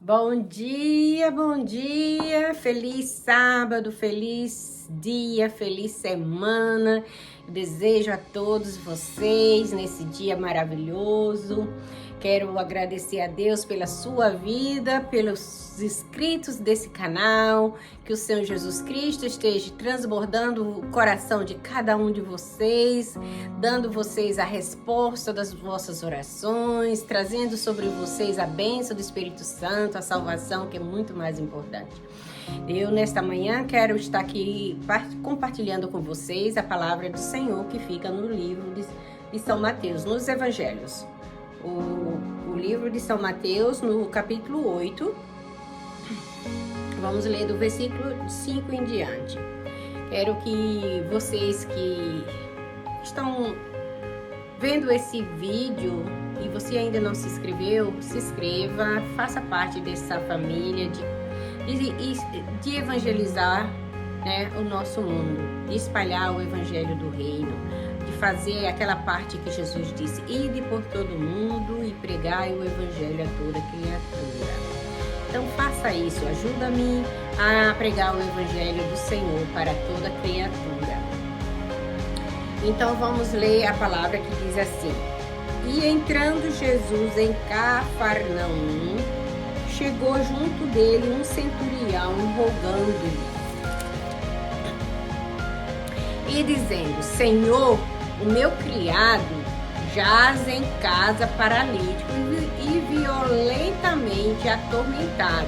Bom dia, feliz sábado, feliz dia, feliz semana. Eu desejo a todos vocês nesse dia maravilhoso. Quero agradecer a Deus pela sua vida, pelos inscritos desse canal, que o Senhor Jesus Cristo esteja transbordando o coração de cada um de vocês, dando vocês a resposta das vossas orações, trazendo sobre vocês a bênção do Espírito Santo, a salvação, que é muito mais importante. Eu, nesta manhã, quero estar aqui compartilhando com vocês a palavra do Senhor que fica no livro de São Mateus, nos Evangelhos. O livro de São Mateus, no capítulo 8, vamos ler do versículo 5 em diante. Quero que vocês que estão vendo esse vídeo e você ainda não se inscreveu, se inscreva, faça parte dessa família de evangelizar, né, o nosso mundo, de espalhar o evangelho do reino, de fazer aquela parte que Jesus disse: ide por todo mundo e pregai o evangelho a toda criatura. Então faça isso, ajuda-me a pregar o evangelho do Senhor para toda criatura. Então vamos ler a palavra que diz assim: e entrando Jesus em Cafarnaum, chegou junto dele um centurião rogando-lhe e dizendo: Senhor, o meu criado jaz em casa paralítico e violentamente atormentado.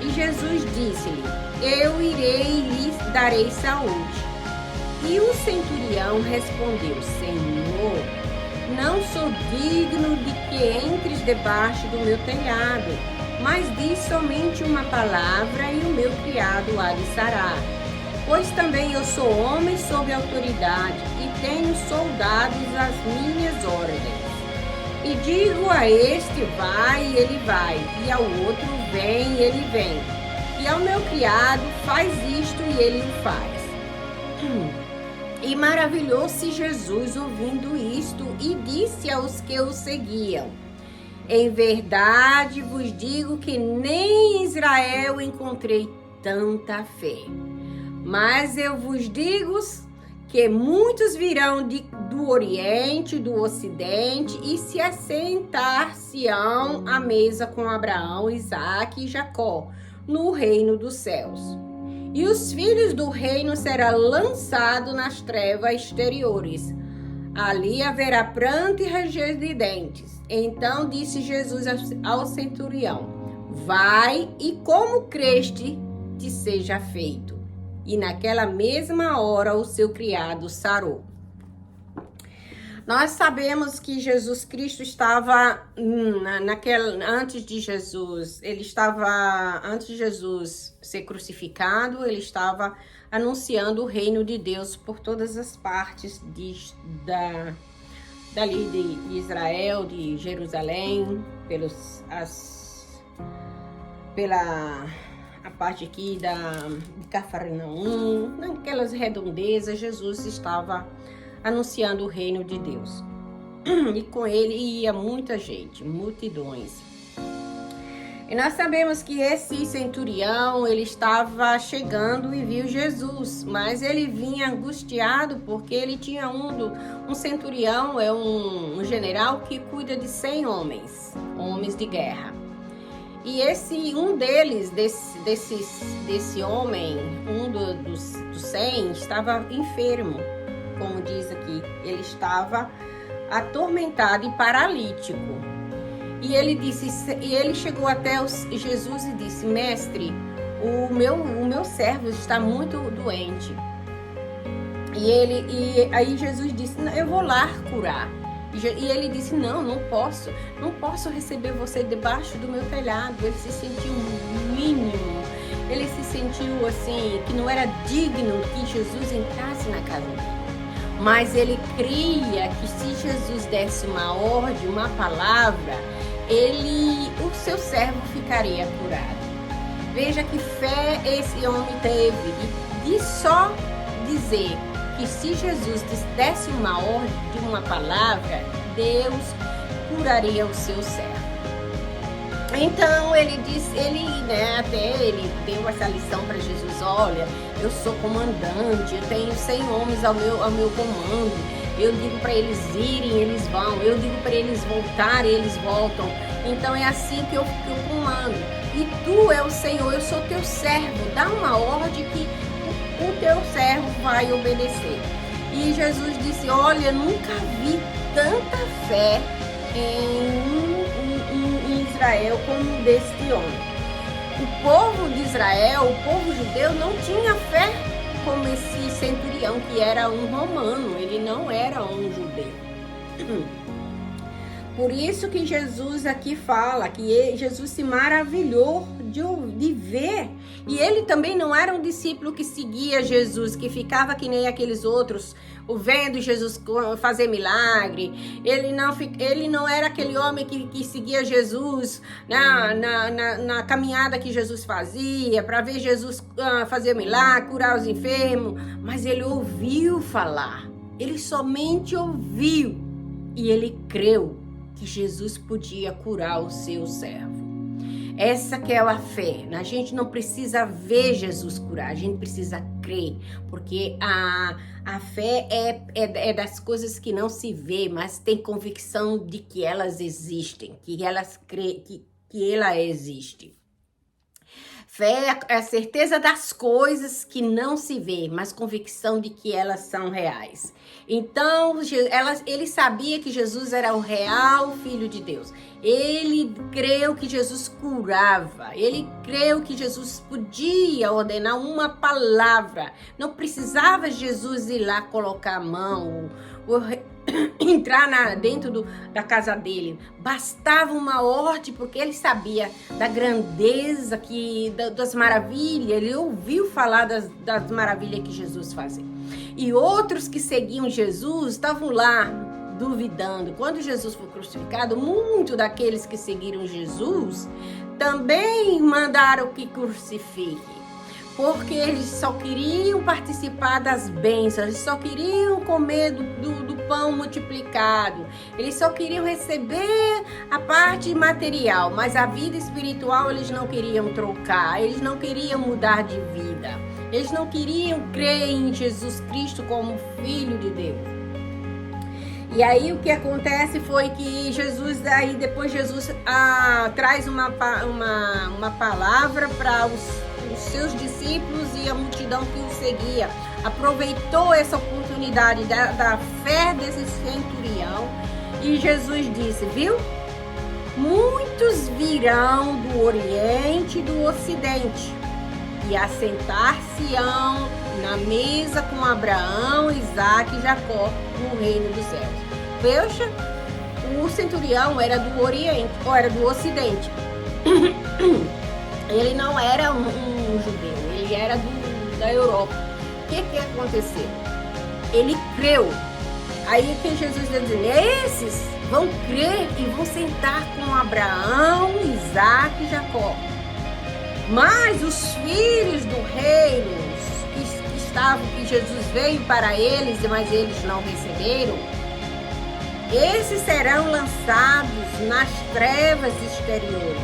E Jesus disse-lhe: eu irei e lhe darei saúde. E o centurião respondeu: Senhor, não sou digno de que entres debaixo do meu telhado, mas diz somente uma palavra e o meu criado há de sarar. Pois também eu sou homem sob autoridade e tenho soldados às minhas ordens. E digo a este: vai, e ele vai, e ao outro: vem, e ele vem. E ao meu criado: faz isto, e ele o faz. E maravilhou-se Jesus ouvindo isto e disse aos que o seguiam: em verdade vos digo que nem em Israel encontrei tanta fé. Mas eu vos digo que muitos virão do Oriente, do Ocidente, e se assentar-se-ão à mesa com Abraão, Isaque e Jacó, no reino dos céus. E os filhos do reino serão lançados nas trevas exteriores. Ali haverá pranto e ranger de dentes. Então disse Jesus ao centurião: vai, e como creste, te seja feito. E naquela mesma hora o seu criado sarou. Nós sabemos que Jesus Cristo estava antes de Jesus ser crucificado, ele estava anunciando o reino de Deus por todas as partes dali de Israel, de Jerusalém, pela parte aqui de Cafarnaum, naquelas redondezas. Jesus estava anunciando o reino de Deus. E com ele ia muita gente, multidões. E nós sabemos que esse centurião, ele estava chegando e viu Jesus, mas ele vinha angustiado porque ele tinha um centurião, é um general que cuida de 100 homens de guerra. E um deles, desse homem, dos 100, estava enfermo, como diz aqui. Ele estava atormentado e paralítico. E ele chegou até Jesus e disse: mestre, o meu servo está muito doente. E aí Jesus disse: eu vou lá curar. E ele disse: não posso receber você debaixo do meu telhado. Ele se sentiu mínimo, ele se sentiu assim, que não era digno que Jesus entrasse na casa dele. Mas ele cria que se Jesus desse uma ordem, uma palavra, o seu servo ficaria curado. Veja que fé esse homem teve de só dizer que se Jesus desse uma ordem de uma palavra, Deus curaria o seu servo. Então ele disse né, até ele deu essa lição para Jesus: olha, eu sou comandante, eu tenho 100 homens ao meu comando, eu digo para eles irem, eles vão, eu digo para eles voltarem, eles voltam, então é assim que eu comando, e tu é o Senhor, eu sou teu servo, dá uma ordem que o teu servo vai obedecer. E Jesus disse: olha, nunca vi tanta fé em Israel como deste homem. O povo de Israel, o povo judeu, não tinha fé como esse centurião, que era um romano, ele não era um judeu. Por isso que Jesus aqui fala que Jesus se maravilhou de ver. E ele também não era um discípulo que seguia Jesus, que ficava que nem aqueles outros, vendo Jesus fazer milagre. Ele não era aquele homem que seguia Jesus na caminhada que Jesus fazia, para ver Jesus fazer milagre, curar os enfermos. Mas ele ouviu falar, ele somente ouviu e ele creu que Jesus podia curar o seu servo. Essa que é a fé. A gente não precisa ver Jesus curar, a gente precisa crer, porque a fé é das coisas que não se vê, mas tem convicção de que elas existem, que ela existe. Fé é a certeza das coisas que não se vê, mas convicção de que elas são reais. Então, ele sabia que Jesus era o real Filho de Deus. Ele creu que Jesus curava. Ele creu que Jesus podia ordenar uma palavra. Não precisava Jesus ir lá colocar a mão, entrar dentro da casa dele. Bastava uma ordem, porque ele sabia da grandeza, das maravilhas. Ele ouviu falar das maravilhas que Jesus fazia. E outros que seguiam Jesus estavam lá duvidando. Quando Jesus foi crucificado, muitos daqueles que seguiram Jesus também mandaram que crucifique. Porque eles só queriam participar das bênçãos, eles só queriam comer do pão multiplicado, eles só queriam receber a parte material, mas a vida espiritual eles não queriam trocar, eles não queriam mudar de vida, eles não queriam crer em Jesus Cristo como Filho de Deus. E aí o que acontece foi que depois Jesus traz uma palavra para os seus discípulos e a multidão que o seguia. Aproveitou essa oportunidade da fé desse centurião e Jesus disse: viu? Muitos virão do Oriente e do Ocidente e assentar-se-ão na mesa com Abraão, Isaque e Jacó no reino dos céus. Veja, o centurião era do Oriente, ou era do Ocidente. Ele não era um judeu, ele era da Europa. O que aconteceu? Ele creu. Aí que Jesus está dizendo: esses vão crer e vão sentar com Abraão, Isaque e Jacó. Mas os filhos do reino que Jesus veio para eles, mas eles não receberam, esses serão lançados nas trevas exteriores,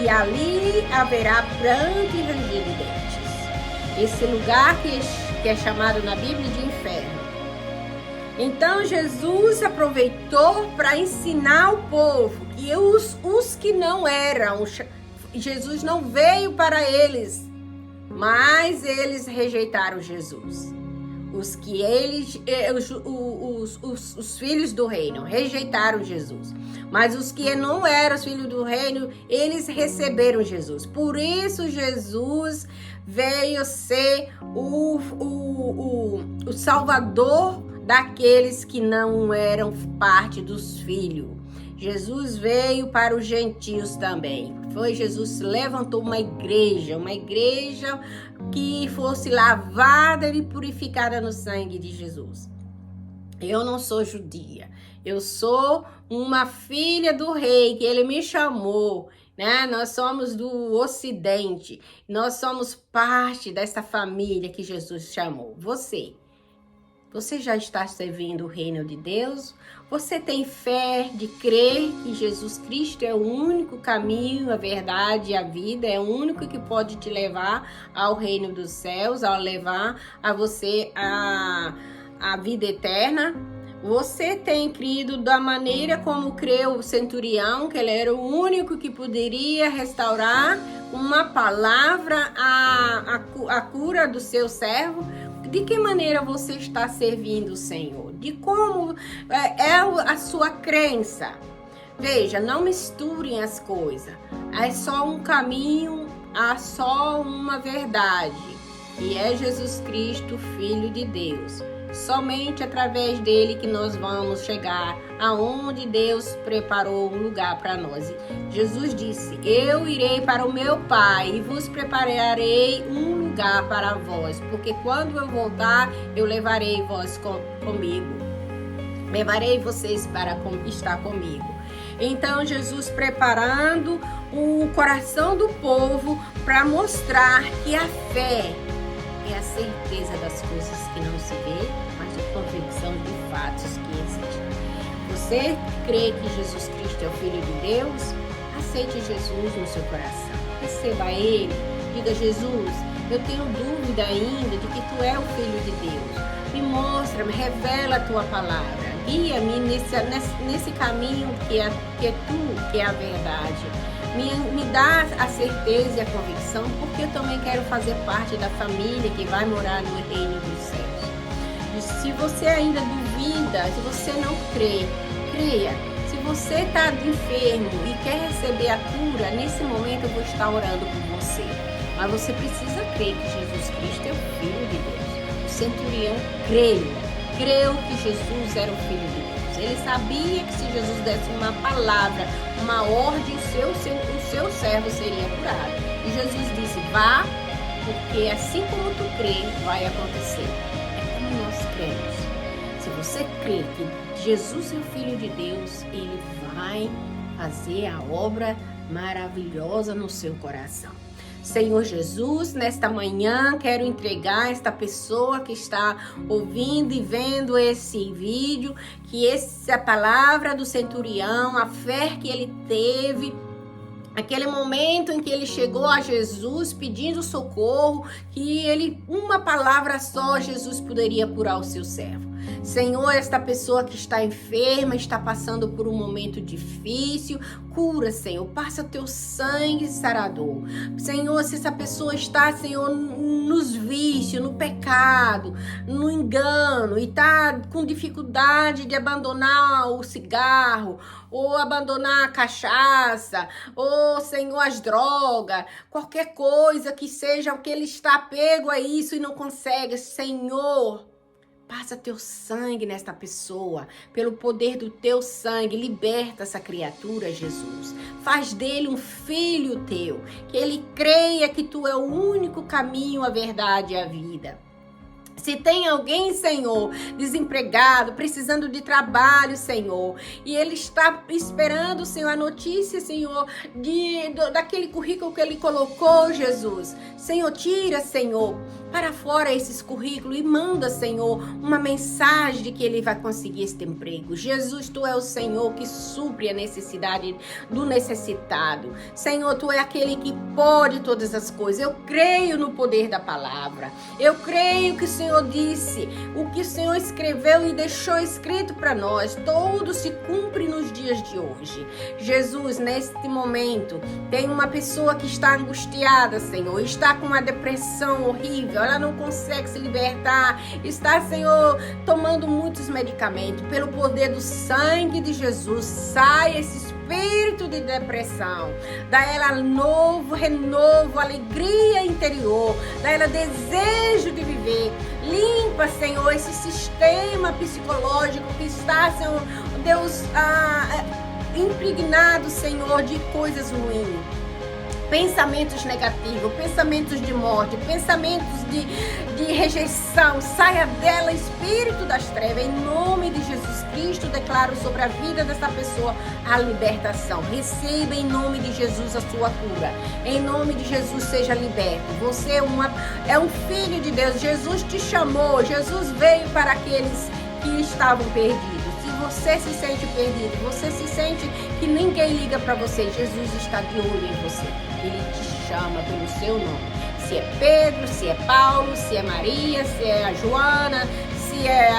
e ali haverá pranto e ranger de dentes. Esse lugar que é chamado na Bíblia de inferno. Então Jesus aproveitou para ensinar o povo que os que não eram, Jesus não veio para eles, mas eles rejeitaram Jesus. Os filhos do reino rejeitaram Jesus. Mas os que não eram os filhos do reino, eles receberam Jesus. Por isso Jesus veio ser o Salvador daqueles que não eram parte dos filhos. Jesus veio para os gentios também. Jesus levantou uma igreja que fosse lavada e purificada no sangue de Jesus. Eu não sou judia, eu sou uma filha do rei, que ele me chamou, né? Nós somos do Ocidente, nós somos parte dessa família que Jesus chamou. Você Você já está servindo o reino de Deus? Você tem fé de crer que Jesus Cristo é o único caminho, a verdade e a vida, é o único que pode te levar ao reino dos céus, ao levar a você a vida eterna? Você tem crido da maneira como creu o centurião, que ele era o único que poderia restaurar uma palavra a cura do seu servo? De que maneira você está servindo o Senhor? De como é a sua crença? Veja, não misturem as coisas. É só um caminho, há só uma verdade. E é Jesus Cristo, Filho de Deus. Somente através dele que nós vamos chegar aonde Deus preparou um lugar para nós. Jesus disse: eu irei para o meu Pai e vos prepararei um lugar para vós, porque quando eu voltar, eu levarei vós comigo. Levarei vocês para estar comigo. Então, Jesus preparando o coração do povo para mostrar que a fé é a certeza das coisas que não se vê, mas a convicção de fatos que existem. Você crê que Jesus Cristo é o Filho de Deus? Aceite Jesus no seu coração. Receba Ele. Diga: Jesus, eu tenho dúvida ainda de que Tu é o Filho de Deus. Me mostra, me revela a Tua palavra. Guia-me nesse caminho que é Tu, que é a verdade. Me dá a certeza e a convicção, porque eu também quero fazer parte da família que vai morar no reino dos céus. E se você ainda duvida, se você não crê, creia. Se você está enfermo e quer receber a cura, nesse momento eu vou estar orando por você. Mas você precisa crer que Jesus Cristo é o Filho de Deus. O centurião creu que Jesus era o Filho de Deus. Ele sabia que se Jesus desse uma palavra, uma ordem, o seu servo seria curado. E Jesus disse: vá, porque assim como tu crê, vai acontecer. É como nós cremos. Se você crê que Jesus é o Filho de Deus, Ele vai fazer a obra maravilhosa no seu coração. Senhor Jesus, nesta manhã quero entregar esta pessoa que está ouvindo e vendo esse vídeo, que essa palavra do centurião, a fé que ele teve, aquele momento em que ele chegou a Jesus pedindo socorro, que uma palavra só, Jesus poderia curar o seu servo. Senhor, esta pessoa que está enferma, está passando por um momento difícil, cura, Senhor, passa teu sangue sarador. Senhor, se essa pessoa está, Senhor, nos vícios, no pecado, no engano, e está com dificuldade de abandonar o cigarro, ou abandonar a cachaça, ou, Senhor, as drogas, qualquer coisa que seja, que ele está apego a isso e não consegue, Senhor, passa teu sangue nesta pessoa, pelo poder do teu sangue, liberta essa criatura, Jesus. Faz dele um filho teu, que ele creia que tu é o único caminho, a verdade e a vida. Se tem alguém, Senhor, desempregado, precisando de trabalho, Senhor, e ele está esperando, Senhor, a notícia, Senhor, daquele currículo que ele colocou, Jesus. Senhor, tira, Senhor, para fora esses currículos e manda, Senhor, uma mensagem de que ele vai conseguir este emprego. Jesus, tu é o Senhor que supre a necessidade do necessitado. Senhor, tu é aquele que pode todas as coisas. Eu creio no poder da palavra. Eu creio que o Senhor disse, o que o Senhor escreveu e deixou escrito para nós, tudo se cumpre nos dias de hoje. Jesus, neste momento, tem uma pessoa que está angustiada, Senhor, está com uma depressão horrível, ela não consegue se libertar, está, Senhor, tomando muitos medicamentos. Pelo poder do sangue de Jesus, sai esse espírito de depressão, dá ela novo, renovo, alegria interior, dá ela desejo de viver. Limpa, Senhor, esse sistema psicológico que está, Senhor, Deus, impregnado, Senhor, de coisas ruins. pensamentos negativos, pensamentos de morte, pensamentos de rejeição, saia dela, espírito das trevas, em nome de Jesus Cristo, declaro sobre a vida dessa pessoa a libertação, receba em nome de Jesus a sua cura, em nome de Jesus seja liberto, você é um filho de Deus, Jesus te chamou, Jesus veio para aqueles que estavam perdidos. Você se sente perdido, você se sente que ninguém liga para você, Jesus está de olho em você, Ele te chama pelo seu nome, se é Pedro, se é Paulo, se é Maria, se é a Joana, se é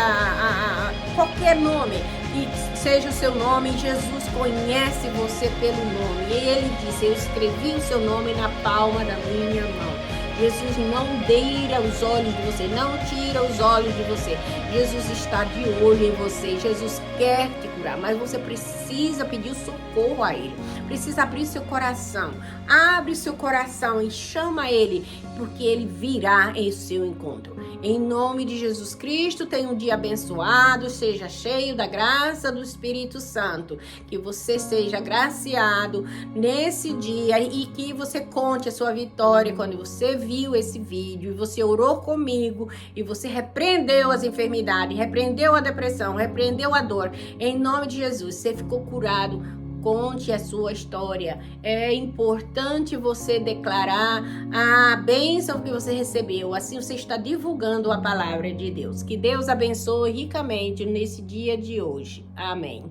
qualquer nome, e seja o seu nome, Jesus conhece você pelo nome, e Ele disse, eu escrevi o seu nome na palma da minha mão. Jesus não deira os olhos de você, não tira os olhos de você. Jesus está de olho em você, Jesus quer te curar, mas você precisa pedir socorro a Ele, precisa abrir seu coração, abre seu coração e chama Ele, porque Ele virá em seu encontro. Em nome de Jesus Cristo, tenha um dia abençoado, seja cheio da graça do Espírito Santo, que você seja agraciado nesse dia e que você conte a sua vitória quando você viu esse vídeo e você orou comigo e você repreendeu as enfermidades, repreendeu a depressão, repreendeu a dor. Em nome de Jesus, você ficou curado. Conte a sua história. É importante você declarar a bênção que você recebeu. Assim você está divulgando a palavra de Deus. Que Deus abençoe ricamente nesse dia de hoje. Amém.